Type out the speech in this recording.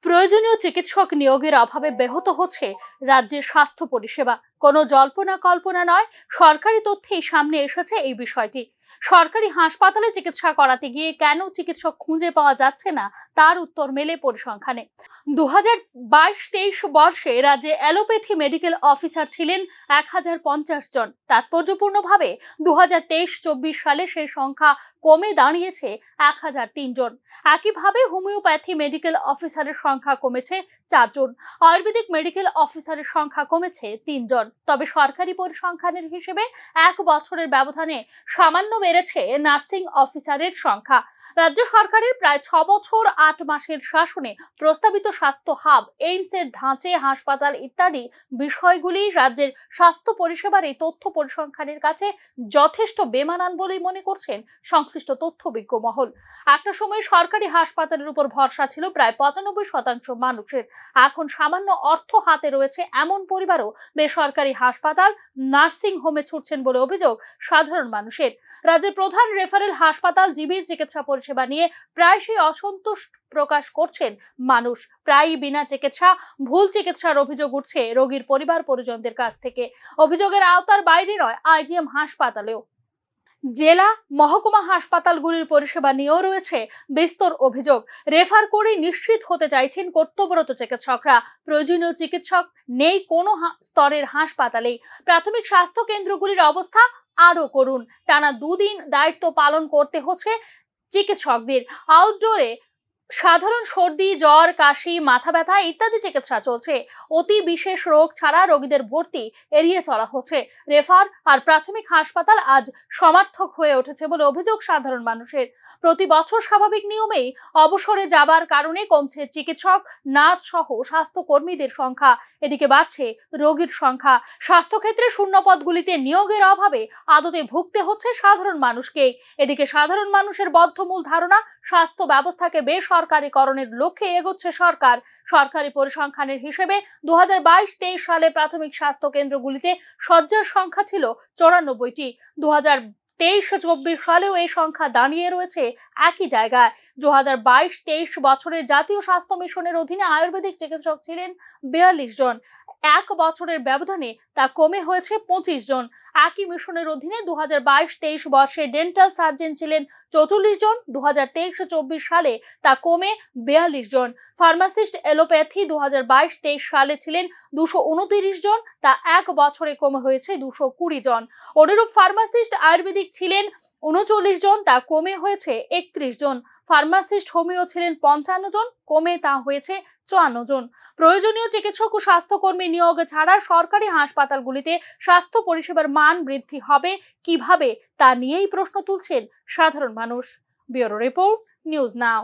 প্রয়োজনীয় চিকিৎসক নিয়োগের অভাবে ব্যাহত হচ্ছে রাজ্যের স্বাস্থ্য পরিষেবা। কোনো জল্পনা কল্পনা নয়, সরকারি তথ্যেই সামনে এসেছে এই বিষয়টি। সরকারি হাসপাতালে চিকিৎসা করাতে গিয়ে কেন চিকিৎসক খুঁজে পাওয়া যাচ্ছে না তার উত্তর মেলে পরিসংখ্যানে। 2022-23 বর্ষে রাজ্যে অ্যালোপ্যাথি মেডিকেল অফিসার ছিলেন 1050 জন। তাৎপর্যপূর্ণভাবে 2023-24 সালে সেই সংখ্যা কমে দাঁড়িয়েছে 1003 জন। একইভাবে হোমিওপ্যাথি মেডিকেল অফিসারের সংখ্যা কমেছে 4 জন, আয়ুর্বেদিক মেডিকেল অফিসারের সংখ্যা কমেছে 3 জন। তবে সরকারি পরিসংখ্যানের হিসেবে 1 বছরের ব্যবধানে সামান্য বেড়েছে নার্সিং অফিসারের সংখ্যা। রাজ্য সরকারের প্রায় 6 বছর 8 মাসের শাসনে প্রস্তাবিত স্বাস্থ্য হাব, এইমসের ধাঁচে, হাসপাতাল ইত্যাদি বিষয়গুলি রাজ্যের স্বাস্থ্য পরিষেবার এই তথ্য পরিসংখ্যানের কাছে যথেষ্ট বেমানান বলেই মনে করছেন সংশ্লিষ্ট তথ্যবিজ্ঞ মহল। একটা সময় সরকারি হাসপাতালের উপর ভরসা ছিল প্রায় 95% মানুষের। এখন সামান্য অর্থ হাতে রয়েছে এমন পরিবারও বেসরকারি হাসপাতাল, নার্সিং হোমে ছুটছেন বলে অভিযোগ সাধারণ মানুষের। রাজ্যের প্রধান রেফারেল হাসপাতাল জিবির চিকিৎসা পরিষেবা নিয়ে প্রায়শই অসন্তোষ প্রকাশ করছেন মানুষ। প্রায়ই বিনা চিকিৎসা, ভুল চিকিৎসার অভিযোগ উঠছে রোগীর পরিবার পরিজনদের কাছ থেকে। অভিযোগের আওতার বাইরে নয়, আইজিএম হাসপাতালেও, জেলা মহকুমা হাসপাতালগুলির পরিষেবা নিয়েও রয়েছে বিস্তর অভিযোগ। রেফার করে নিশ্চিত হতে চাইছেন কর্তব্যরত চিকিৎসকরা। প্রয়োজনীয় চিকিৎসক নেই কোনো স্তরের হাসপাতালেই। প্রাথমিক স্বাস্থ্য কেন্দ্রগুলির অবস্থা আরো করুন। টানা 2 দিন দায়িত্ব পালন করতে হচ্ছে চিকিৎসকদের। আউটডোরে সাধারণ সর্দি, জ্বর, কাশি, মাথা ব্যথা ইত্যাদি চিকিৎসা চলছে। অতি বিশেষ রোগ ছাড়া রোগীদের ভর্তি এড়িয়ে চলা হচ্ছে। রেফার আর প্রাথমিক হাসপাতাল আজ সমার্থক হয়ে উঠেছে বলে অভিযোগ সাধারণ মানুষের। প্রতি বছর স্বাভাবিক নিয়মেই অবসরে যাবার কারণে কমছে চিকিৎসক, নার্স সহ স্বাস্থ্যকর্মীদের সংখ্যা। এদিকে বাড়ছে রোগীর সংখ্যা। স্বাস্থ্যক্ষেত্রে শূন্যপদগুলিতে নিয়োগের অভাবে আদতে ভুগতে হচ্ছে সাধারণ মানুষকে। এদিকে সাধারণ মানুষের বদ্ধমূল ধারণা, স্বাস্থ্য ব্যবস্থাকে বেসরকারীকরণের লক্ষ্যে এগোচ্ছে সরকার। সরকারি পরিসংখ্যানের হিসেবে 2022-23 সালে প্রাথমিক স্বাস্থ্য কেন্দ্রগুলিতে শয্যার সংখ্যা ছিল 94টি। 2023-24 সালেও এই সংখ্যা দাঁড়িয়ে রয়েছে একই জায়গায়। 2022-23 বছরের জাতীয় স্বাস্থ্য মিশনের অধীনে আয়ুর্বেদিক চিকিৎসক ছিলেন 42 জন। 1 বছরের ব্যবধানে তা কমে হয়েছে 25 জন। একই মিশনের অধীনে 2022-23 বর্ষে ডেন্টাল সার্জন ছিলেন 44 জন। 2023-24 সালে তা কমে 42 জন। ফার্মাসিস্ট এলোপ্যাথি 2022-23 সালে ছিলেন 229 জন, তা 1 বছরে কমে হয়েছে 220 জন। অনুরূপ ফার্মাসিস্ট আয়ুর্বেদিক ছিলেন 39 জন, তা কমে হয়েছে 31 জন। ফার্মাসিস্ট হোমিও ছিলেন 55 জন, কমে তা হয়েছে 54 জন। প্রয়োজনীয় চিকিৎসক ও স্বাস্থ্যকর্মী নিয়োগ ছাড়া সরকারি হাসপাতালগুলিতে স্বাস্থ্য পরিষেবার মান বৃদ্ধি হবে কিভাবে তা নিয়েই প্রশ্ন তুলছেন সাধারণ মানুষ। Bureau report, news now.